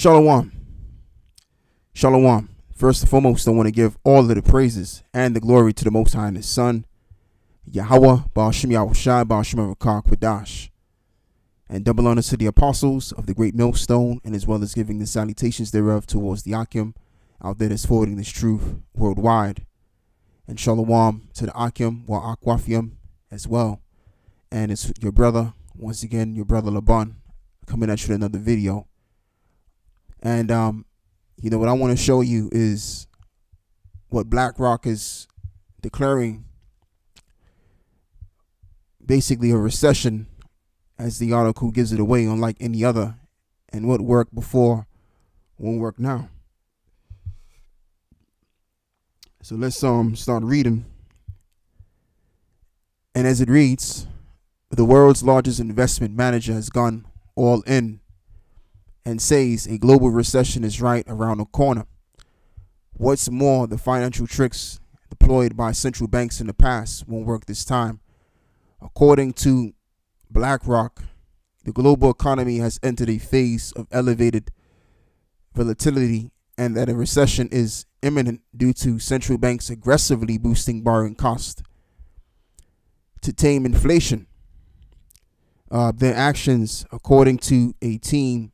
Shalom. Shalom. First and foremost, I want to give all of the praises and the glory to the Most High and His Son, Yahweh, Ba'ashim Yahushai, Ba'ashim Rakak Wadash, and double honor to the apostles of the great millstone, and as well as giving the salutations thereof towards the Akim out there that's forwarding this truth worldwide. And shalom to the Akim wa Akwafium as well. And it's your brother, once again, your brother Laban, coming at you with another video. And what I want to show you is what BlackRock is declaring, basically a recession, as the article gives it away, unlike any other, and what worked before won't work now. So let's start reading. And as it reads, the world's largest investment manager has gone all in and says a global recession is right around the corner. What's more, the financial tricks deployed by central banks in the past won't work this time. According to BlackRock, the global economy has entered a phase of elevated volatility and that a recession is imminent due to central banks aggressively boosting borrowing costs to tame inflation. Their actions, according to a team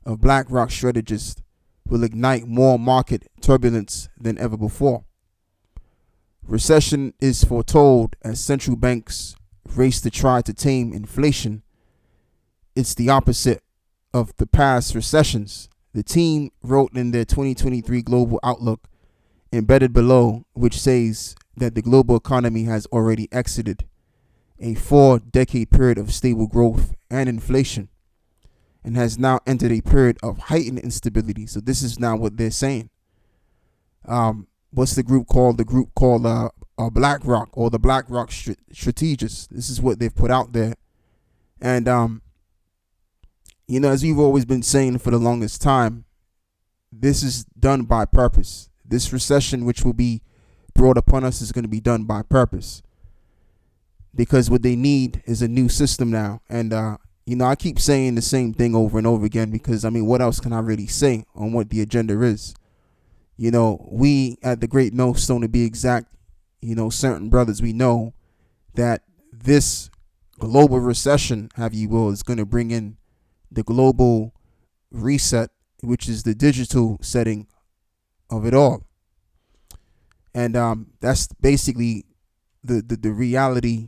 of BlackRock strategists, will ignite more market turbulence than ever before. Recession is foretold as central banks race to try to tame inflation. It's the opposite of the past recessions. The team wrote in their 2023 Global Outlook, embedded below, which says that the global economy has already exited a 4-decade period of stable growth and inflation, and has now entered a period of heightened instability. So this is now what they're saying. What's the group called? The group called BlackRock, or the BlackRock strategists. This is what they've put out there. And, as we've always been saying for the longest time, this is done by purpose. This recession, which will be brought upon us, is going to be done by purpose. Because what they need is a new system now. And, I keep saying the same thing over and over again because, what else can I really say on what the agenda is? We at the Great Millstone, to be exact, certain brothers, we know that this global recession, have you will, is going to bring in the global reset, which is the digital setting of it all. And that's basically the reality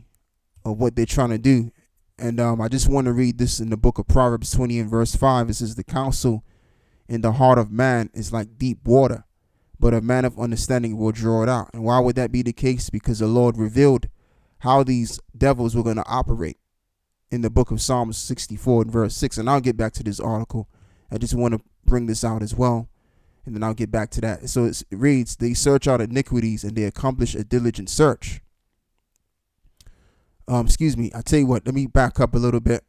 of what they're trying to do. And I just want to read this in the book of Proverbs 20 and verse 5. It says, the counsel in the heart of man is like deep water, but a man of understanding will draw it out. And why would that be the case? Because the Lord revealed how these devils were going to operate in the book of Psalms 64 and verse 6. And I'll get back to this article. I just want to bring this out as well, and then I'll get back to that. So it reads, they search out iniquities and they accomplish a diligent search. I tell you what, let me back up a little bit.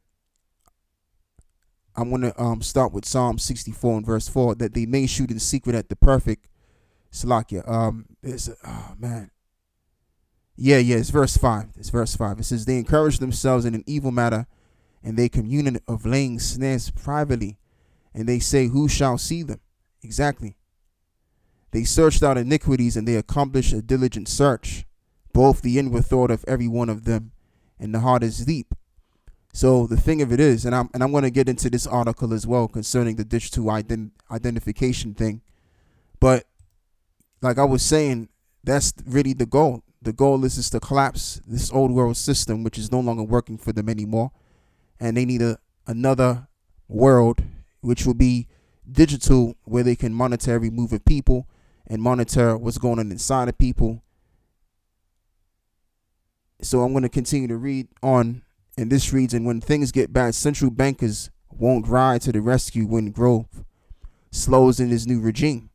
I'm going to start with Psalm 64 and verse 4, that they may shoot in secret at the perfect Salakia. It's verse 5. It's verse 5. It says, they encourage themselves in an evil matter, and they commune of laying snares privately, and they say, who shall see them? Exactly. They searched out iniquities, and they accomplished a diligent search, both the inward thought of every one of them, and the heart is deep. So the thing of it is, and I'm going to get into this article as well concerning the digital identification thing. But like I was saying, that's really the goal. The goal is to collapse this old world system, which is no longer working for them anymore. And they need another world, which will be digital, where they can monitor every move of people and monitor what's going on inside of people. So I'm going to continue to read on, and this reads, and when things get bad, central bankers won't ride to the rescue when growth slows in this new regime.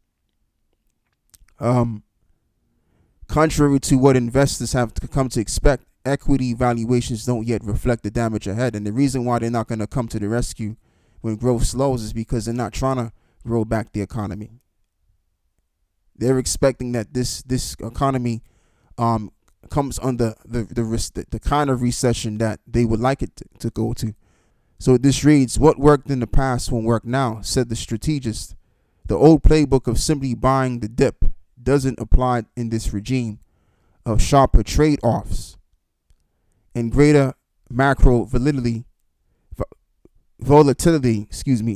Contrary to what investors have come to expect, equity valuations don't yet reflect the damage ahead. And the reason why they're not going to come to the rescue when growth slows is because they're not trying to roll back the economy. They're expecting that this economy comes under the kind of recession that they would like it to go to. So this reads, what worked in the past won't work now, said the strategist. The old playbook of simply buying the dip doesn't apply in this regime of sharper trade-offs and greater macro volatility,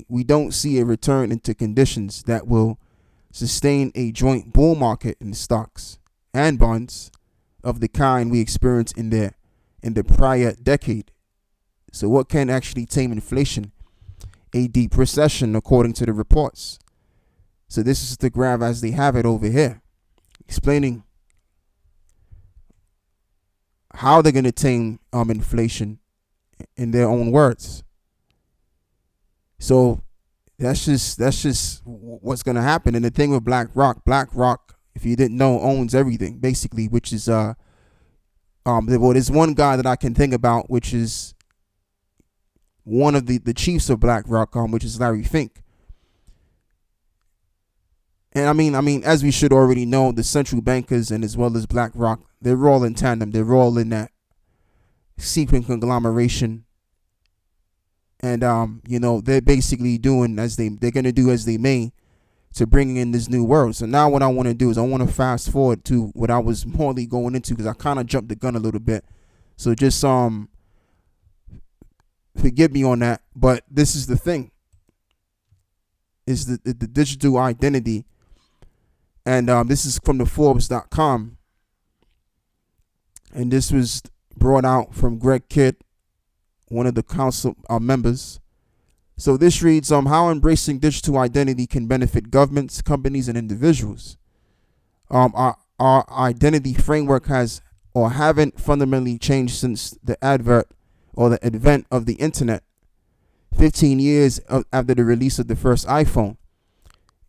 we don't see a return into conditions that will sustain a joint bull market in stocks and bonds of the kind we experienced in the prior decade. So what can actually tame inflation? A deep recession, according to the reports. So this is the graph as they have it over here, explaining how they're going to tame inflation in their own words. So that's just what's going to happen. And the thing with BlackRock, if you didn't know, owns everything basically, which is there's one guy that I can think about, which is one of the chiefs of BlackRock, which is Larry Fink. And I mean, as we should already know, the central bankers and as well as BlackRock, they're all in tandem. They're all in that secret conglomeration. And they're basically doing they're gonna do as they may to bring in this new world. So now what I want to do is I want to fast forward to what I was morally going into, because I kind of jumped the gun a little bit. So just forgive me on that. But this is the thing: is the digital identity. And this is from the Forbes.com. And this was brought out from Greg Kidd, one of the council members. So this reads, how embracing digital identity can benefit governments, companies, and individuals. Our identity framework haven't fundamentally changed since the advent of the internet, 15 years after the release of the first iPhone.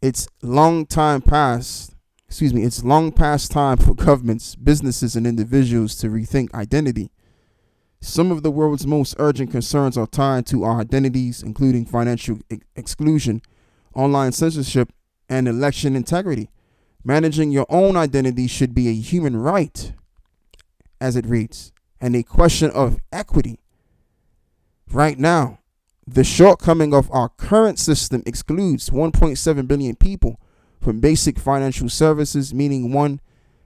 It's long past time for governments, businesses, and individuals to rethink identity. Some of the world's most urgent concerns are tied to our identities, including financial exclusion, online censorship, and election integrity. Managing your own identity should be a human right, as it reads, and a question of equity. Right now, the shortcoming of our current system excludes 1.7 billion people from basic financial services, meaning 1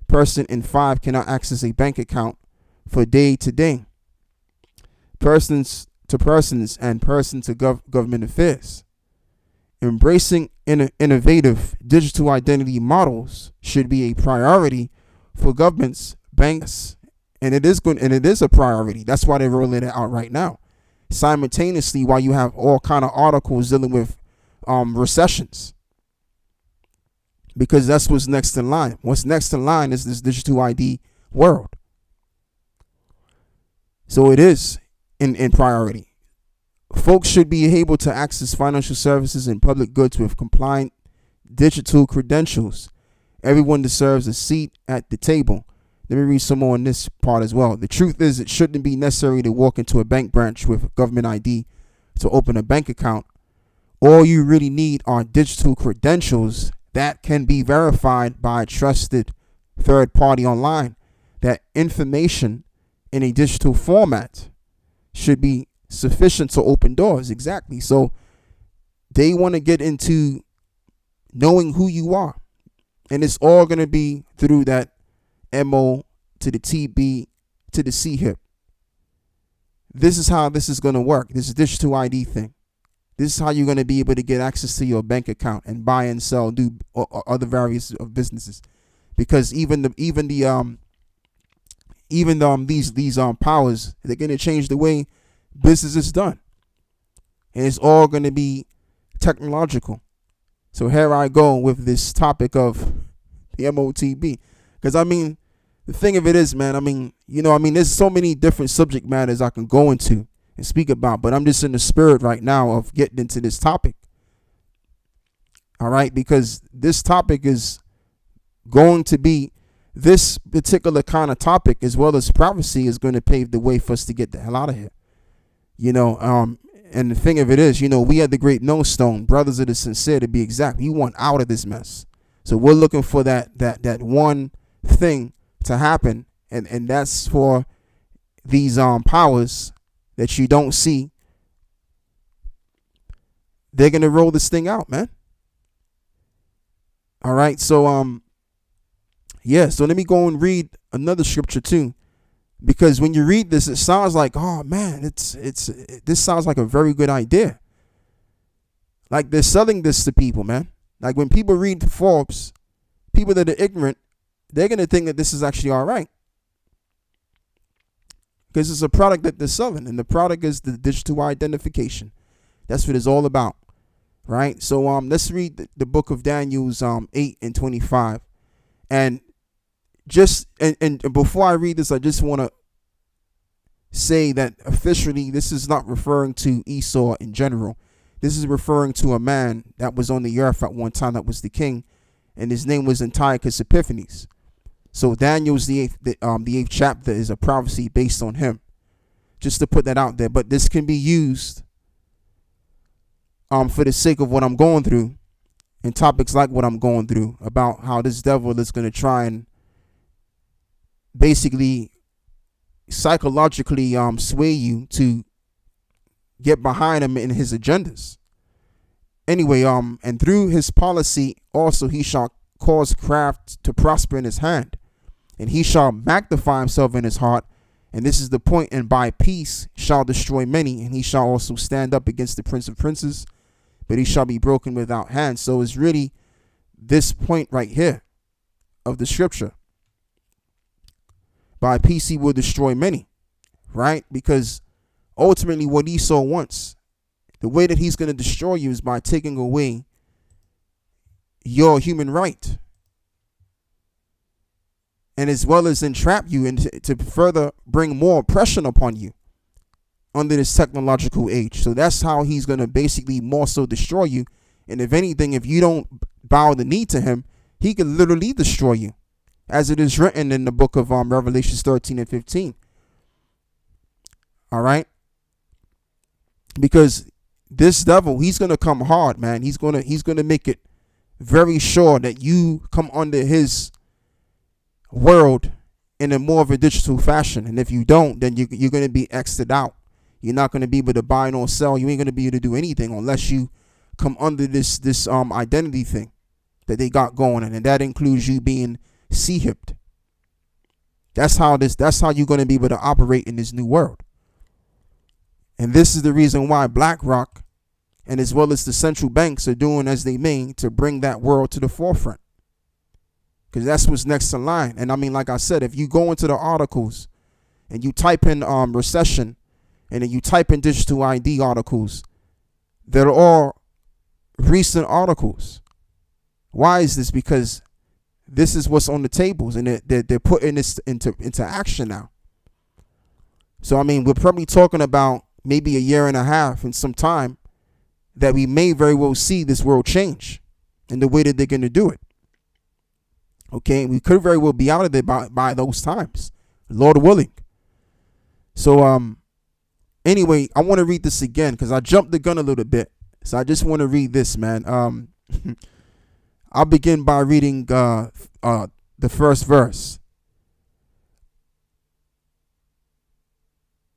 person in 5 cannot access a bank account for day to day, persons to persons, and person to government affairs. Embracing innovative digital identity models should be a priority for governments, banks, and it is a priority. That's why they're rolling it out right now. Simultaneously, while you have all kind of articles dealing with recessions, because that's what's next in line. What's next in line is this digital ID world. So it is in priority. Folks should be able to access financial services and public goods with compliant digital credentials. Everyone deserves a seat at the table. Let me read some more on this part as well. The truth is, it shouldn't be necessary to walk into a bank branch with government ID to open a bank account. All you really need are digital credentials that can be verified by a trusted third party online. That information in a digital format should be sufficient to open doors. Exactly. So they want to get into knowing who you are. And it's all going to be through that MO to the TB to the CHIP. This is how this is going to work. This is digital ID thing. This is how you're going to be able to get access to your bank account and buy and sell, do other various of businesses. Because these powers, they're going to change the way business is done. And it's all going to be technological. So here I go with this topic of the MOTB. Because the thing of it is, man, there's so many different subject matters I can go into and speak about, but I'm just in the spirit right now of getting into this topic. All right, because this topic is going to be, this particular kind of topic, as well as prophecy, is going to pave the way for us to get the hell out of here. And the thing of it is, we had the great millstone, brothers of the sincere, to be exact. We want out of this mess. So we're looking for that one thing to happen, and that's for these powers that you don't see they're gonna roll this thing out, man. All right, so yeah, so let me go and read another scripture too, because when you read this, it sounds like, oh man, this sounds like a very good idea. Like they're selling this to people, man. Like when people read Forbes, people that are ignorant, they're gonna think that this is actually all right, because it's a product that they're selling, and the product is the digital identification. That's what it's all about, right? So let's read the book of Daniel's 8:25, and and before I read this, I just want to say that officially this is not referring to Esau in general. This is referring to a man that was on the earth at one time that was the king, and his name was Antiochus Epiphanes. So Daniel's the eighth chapter is a prophecy based on him. Just to put that out there, but this can be used for the sake of what I'm going through, and topics like what I'm going through about how this devil is going to try and basically psychologically sway you to get behind him in his agendas. Anyway, and through his policy also he shall cause craft to prosper in his hand, and he shall magnify himself in his heart, and this is the point, and by peace shall destroy many, and he shall also stand up against the prince of princes, but he shall be broken without hands. So it's really this point right here of the scripture. By peace he will destroy many, right? Because ultimately what Esau wants, the way that he's going to destroy you is by taking away your human right, and as well as entrap you and to further bring more oppression upon you under this technological age. So that's how he's going to basically more so destroy you. And if anything, if you don't bow the knee to him, he can literally destroy you, as it is written in the book of Revelations 13 and 15. All right, because this devil, he's going to come hard, man. He's going to make it very sure that you come under his world in a more of a digital fashion. And if you don't, then you're going to be exited out. You're not going to be able to buy nor sell. You ain't going to be able to do anything unless you come under this identity thing that they got going on, and that includes you being sea-hipped. That's how you're going to be able to operate in this new world. And this is the reason why BlackRock and as well as the central banks are doing as they may to bring that world to the forefront, because that's what's next in line. And I mean, like I said, if you go into the articles and you type in recession, and then you type in digital ID articles, they're all recent articles. Why is this? Because this is what's on the tables, and they're putting this into action now. So I mean, we're probably talking about maybe a year and a half and some time that we may very well see this world change in the way that they're going to do it. Okay, we could very well be out of there by those times, Lord willing. So anyway, I want to read this again because I jumped the gun a little bit. So I just want to read this, man. I'll begin by reading the first verse.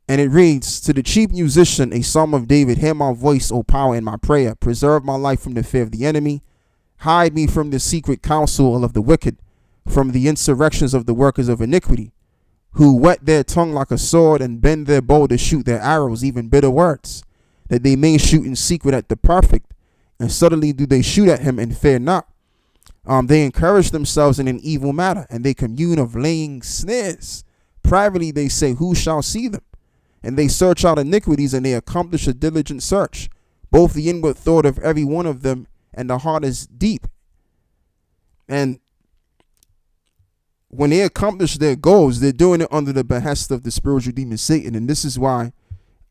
And it reads, "To the chief musician, a psalm of David, hear my voice, O power, in my prayer. Preserve my life from the fear of the enemy. Hide me from the secret counsel of the wicked, from the insurrections of the workers of iniquity, who whet their tongue like a sword and bend their bow to shoot their arrows, even bitter words, that they may shoot in secret at the perfect, and suddenly do they shoot at him and fear not. They encourage themselves in an evil matter, and they commune of laying snares. Privately they say, who shall see them? And they search out iniquities, and they accomplish a diligent search. Both the inward thought of every one of them and the heart is deep." And when they accomplish their goals, they're doing it under the behest of the spiritual demon Satan. And this is why,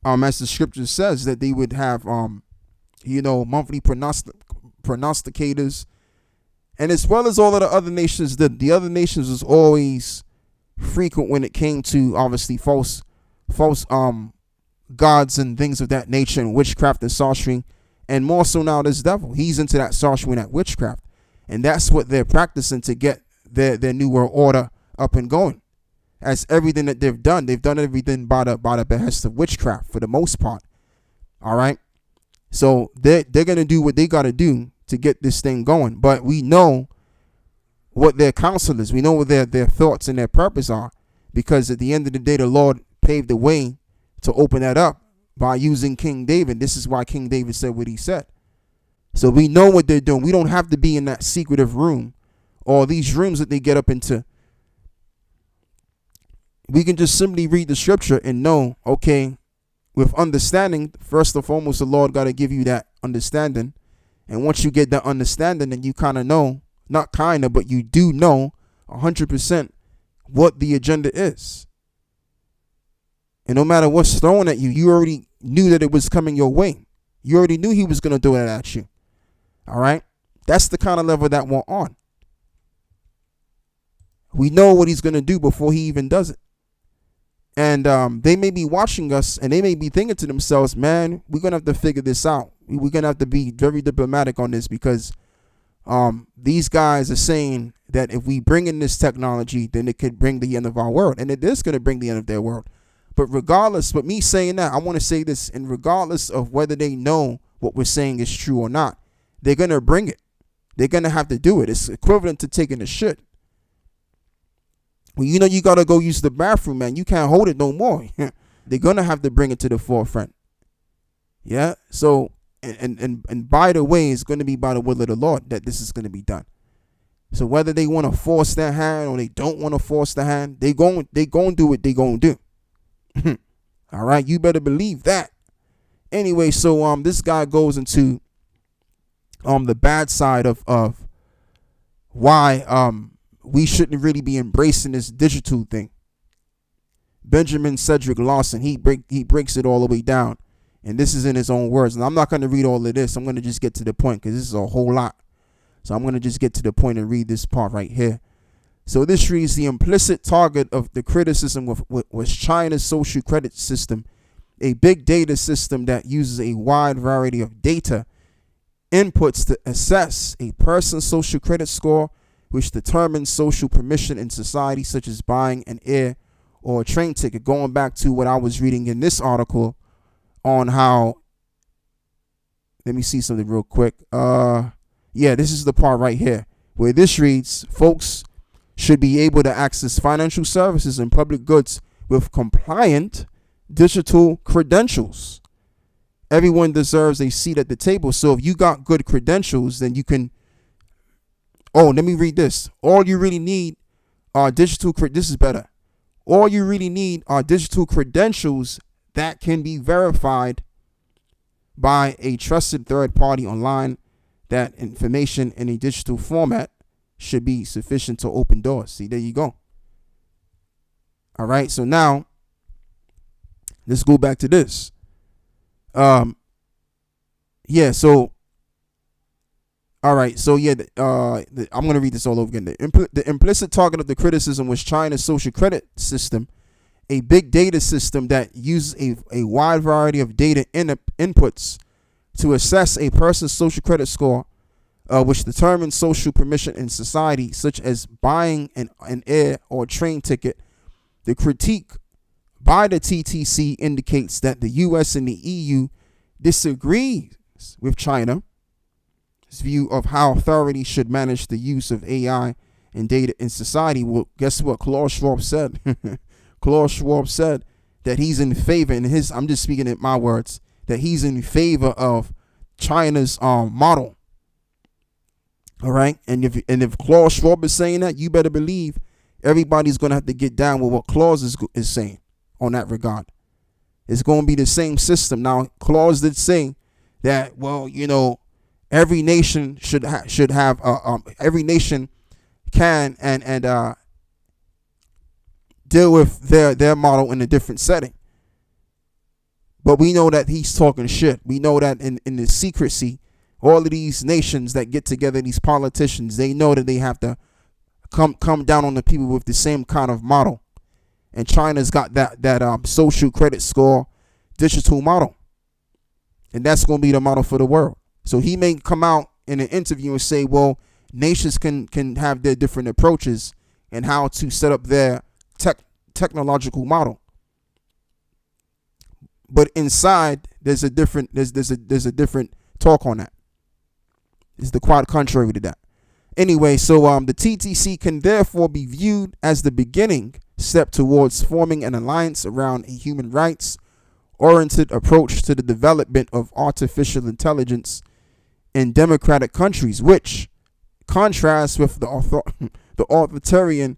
as the scripture says, that they would have, monthly prognosticators, and as well as all of the other nations. The other nations was always frequent when it came to obviously false gods and things of that nature, and witchcraft and sorcery, and more so now this devil. He's into that sorcery and that witchcraft, and that's what they're practicing to get their new world order up and going. As everything that they've done everything by the behest of witchcraft for the most part. All right. So they're gonna do what they gotta do to get this thing going. But we know what their counsel is. We know what their thoughts and their purpose are, because at the end of the day, the Lord paved the way to open that up by using King David. This is why King David said what he said. So we know what they're doing. We don't have to be in that secretive room or these rooms that they get up into. We can just simply read the scripture and know, okay, with understanding, first and foremost, the Lord got to give you that understanding. And once you get that understanding, then you kind of know, not kind of, but you do know 100% what the agenda is. And no matter what's thrown at you, you already knew that it was coming your way. You already knew he was going to do it at you. All right? That's the kind of level that we're on. We know what he's going to do before he even does it. And they may be watching us and they may be thinking to themselves, man, we're going to have to figure this out. We're going to have to be very diplomatic on this, because these guys are saying that if we bring in this technology, then it could bring the end of our world. And it is going to bring the end of their world. But regardless, but me saying that, I want to say this, and regardless of whether they know what we're saying is true or not, they're going to bring it. They're going to have to do it. It's equivalent to taking a shit. Well, you know, you got to go use the bathroom, man. You can't hold it no more. They're going to have to bring it to the forefront. Yeah. So, and by the way, it's going to be by the will of the Lord that this is going to be done. So whether they want to force their hand or they don't want to force the hand, they going to do what they going to do. All right. You better believe that. Anyway, so this guy goes into the bad side of why we shouldn't really be embracing this digital thing. Benjamin Cedric Lawson, he breaks it all the way down, and this is in his own words. And I'm not going to read all of this. I'm going to just get to the point, because this is a whole lot. So I'm going to just get to the point and read this part right here. So this reads: the implicit target of the criticism was China's social credit system, a big data system that uses a wide variety of data inputs to assess a person's social credit score, which determines social permission in society, such as buying an air or a train ticket. Going back to what I was reading in this article on how, let me see something real quick. Yeah, this is the part right here where this reads: folks should be able to access financial services and public goods with compliant digital credentials. Everyone deserves a seat at the table. So if you got good credentials, then you can. Oh, let me read this. All you really need are digital. This is better. All you really need are digital credentials that can be verified by a trusted third party online. That information in a digital format should be sufficient to open doors. See, there you go. All right. So now let's go back to this. Yeah. So. All right, so yeah, I'm going to read this all over again. The implicit target of the criticism was China's social credit system, a big data system that uses a wide variety of data inputs to assess a person's social credit score, which determines social permission in society, such as buying an air or train ticket. The critique by the TTC indicates that the U.S. and the EU disagrees with China's view of how authorities should manage the use of AI and data in society. Well, guess what Klaus Schwab said? Klaus Schwab said that he's in favor, and I'm just speaking in my words, that he's in favor of China's model. All right, and if Klaus Schwab is saying that, you better believe everybody's going to have to get down with what Klaus is saying on that regard. It's going to be the same system. Now, Klaus did say that, well, you know, every nation should have every nation can and deal with their model in a different setting. But we know that he's talking shit. We know that in the secrecy, all of these nations that get together, these politicians, they know that they have to come down on the people with the same kind of model. And China's got that social credit score digital model. And that's going to be the model for the world. So he may come out in an interview and say, well, nations can have their different approaches and how to set up their technological model. but inside there's a different there's a different talk on that. It's the quite contrary to that. Anyway, so the TTC can therefore be viewed as the beginning step towards forming an alliance around a human rights oriented approach to the development of artificial intelligence in democratic countries, which contrasts with the authoritarian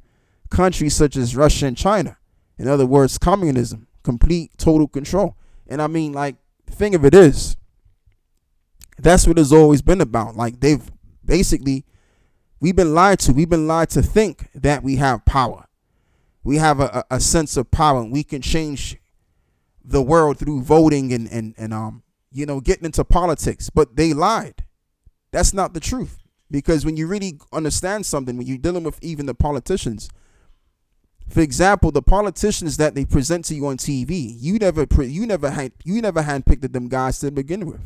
countries such as Russia and China. In other words, communism, complete total control. And I mean, like, the thing of it is, that's what it's always been about. Like, they've basically, we've been lied to. We've been lied to think that we have power. We have a sense of power, and we can change the world through voting and getting into politics. But they lied. That's not the truth. Because when you really understand something, when you're dealing with even the politicians, for example, the politicians that they present to you on TV, you never handpicked them guys to begin with.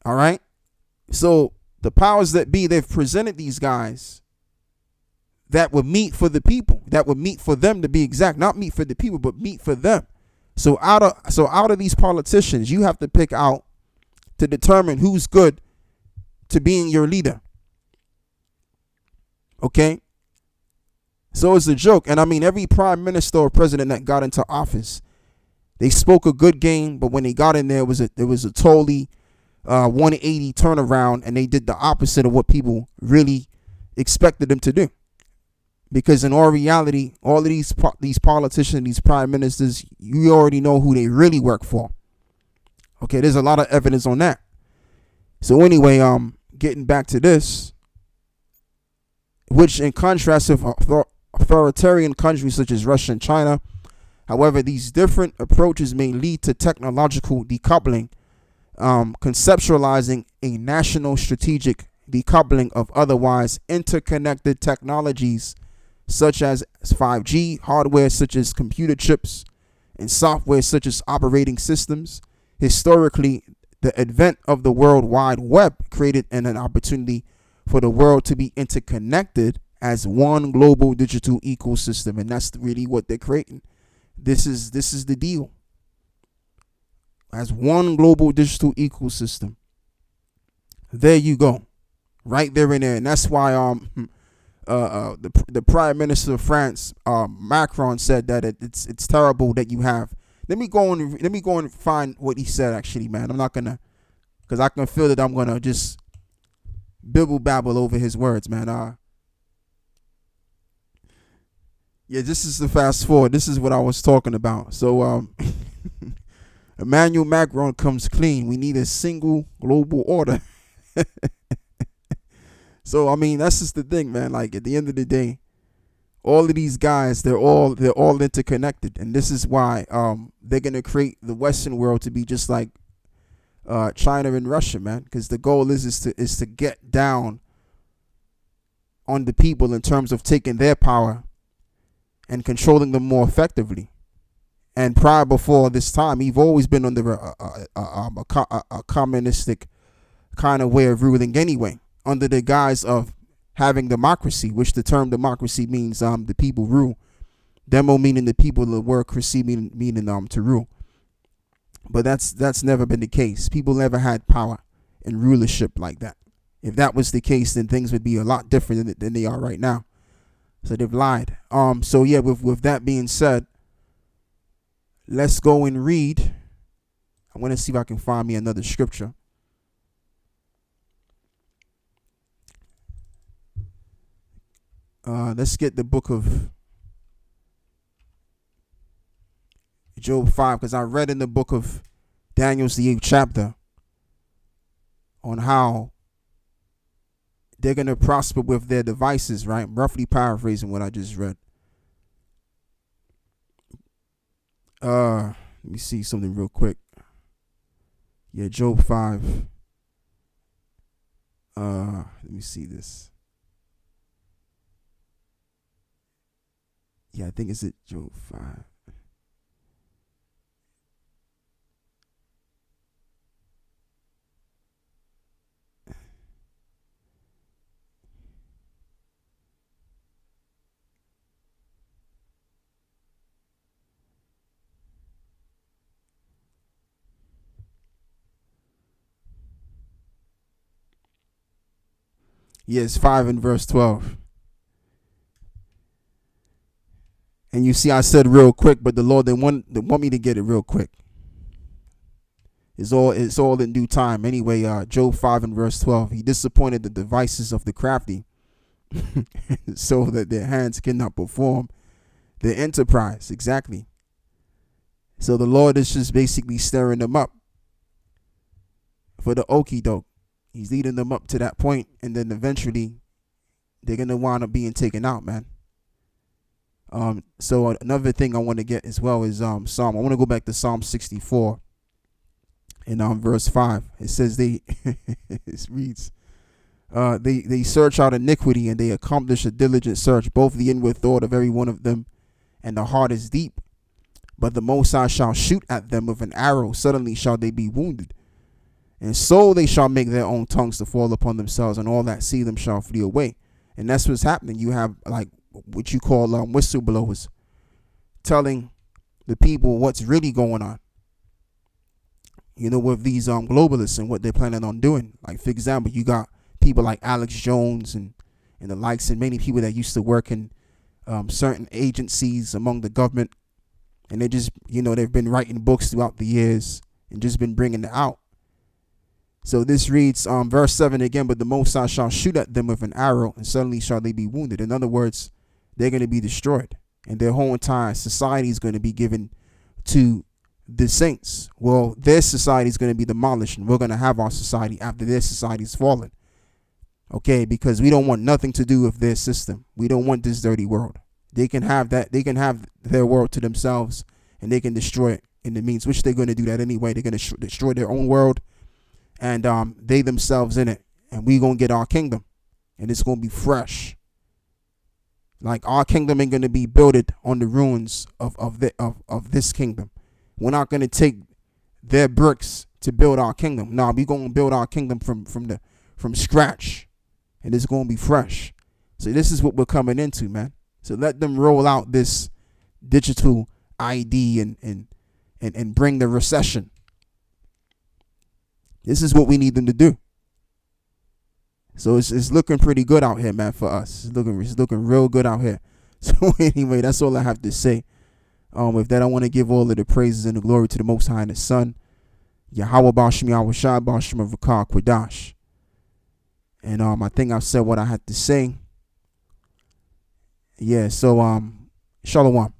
All right. So the powers that be, they've presented these guys that would meet for the people, that would meet for them, to be exact, not meet for the people, but meet for them. So out of these politicians, you have to pick out to determine who's good to being your leader. Okay. So it's a joke. And I mean, every prime minister or president that got into office, they spoke a good game, but when they got in there, it was a totally 180 turnaround, and they did the opposite of what people really expected them to do. Because in all reality, all of these politicians, these prime ministers, you already know who they really work for. Okay, there's a lot of evidence on that. So anyway, getting back to this, which in contrast with authoritarian countries such as Russia and China, however, these different approaches may lead to technological decoupling, conceptualizing a national strategic decoupling of otherwise interconnected technologies such as 5G, hardware such as computer chips, and software such as operating systems. Historically, the advent of the World Wide Web created an opportunity for the world to be interconnected as one global digital ecosystem, and that's really what they're creating. This is the deal. As one global digital ecosystem. There you go, right there in there, and that's why the Prime Minister of France, Macron, said that it's terrible that you have. Let me go and find what he said. Actually, man, I'm not gonna, because I can feel that I'm gonna just bibble babble over his words, man. Yeah, this is the fast forward. This is what I was talking about. So Emmanuel Macron comes clean. We need a single global order. So I mean, that's just the thing, man. Like, at the end of the day, all of these guys, they're all interconnected, and this is why they're gonna create the Western world to be just like China and Russia, man. Because the goal is to get down on the people in terms of taking their power and controlling them more effectively. And prior, before this time, we've always been under a communistic kind of way of ruling anyway, under the guise of having democracy, which the term democracy means the people rule. Demo meaning the people, the word cracy meaning to rule. But that's never been the case. People never had power and rulership like that. If that was the case, then things would be a lot different than they are right now. So they've lied. So yeah, with that being said, let's go and read. I'm going to see if I can find me another scripture. Let's get the book of Job 5, because I read in the book of Daniel's, the 8th chapter, on how they're going to prosper with their devices, right? I'm roughly paraphrasing what I just read. Let me see something real quick. Yeah, Job 5. Let me see this. Yeah, I think it's it, Job 5. Yes, 5 and verse 12. And you see, I said real quick, but the Lord didn't want me to get it real quick. It's all in due time. Anyway, Job 5 and verse 12. He disappointed the devices of the crafty, so that their hands cannot perform their enterprise. Exactly. So the Lord is just basically stirring them up for the okie doke. He's leading them up to that point, and then eventually they're gonna wind up being taken out, man. So another thing I want to get as well is Psalm. I want to go back to Psalm 64 in verse 5. It says it reads, they search out iniquity, and they accomplish a diligent search, both the inward thought of every one of them, and the heart is deep. But the Most High shall shoot at them with an arrow, suddenly shall they be wounded. And so they shall make their own tongues to fall upon themselves, and all that see them shall flee away. And that's what's happening. You have like what you call whistleblowers telling the people what's really going on. You know, with these globalists and what they're planning on doing. Like, for example, you got people like Alex Jones and the likes, and many people that used to work in certain agencies among the government. And they just, they've been writing books throughout the years and just been bringing it out. So this reads, verse 7 again, but the Most High shall shoot at them with an arrow, and suddenly shall they be wounded. In other words, they're going to be destroyed, and their whole entire society is going to be given to the saints. Well, their society is going to be demolished, and we're going to have our society after their society's fallen. Okay, because we don't want nothing to do with their system. We don't want this dirty world. They can have that. They can have their world to themselves, and they can destroy it in the means, which they're going to do that anyway. They're going to destroy their own world, and they themselves in it, and we gonna get our kingdom, and it's gonna be fresh. Like, our kingdom ain't gonna be built on the ruins of this kingdom. We're not gonna take their bricks to build our kingdom. Nah, we gonna build our kingdom from scratch, and it's gonna be fresh. So this is what we're coming into, man. So let them roll out this digital ID and bring the recession. This is what we need them to do. So it's looking pretty good out here, man, for us. It's looking real good out here. So anyway, that's all I have to say. With that, I want to give all of the praises and the glory to the Most High and His Son, Yahweh Bashim Yahweh Shai Bashim of Rakah Quadash. And I think I've said what I had to say. Yeah, so Shalom.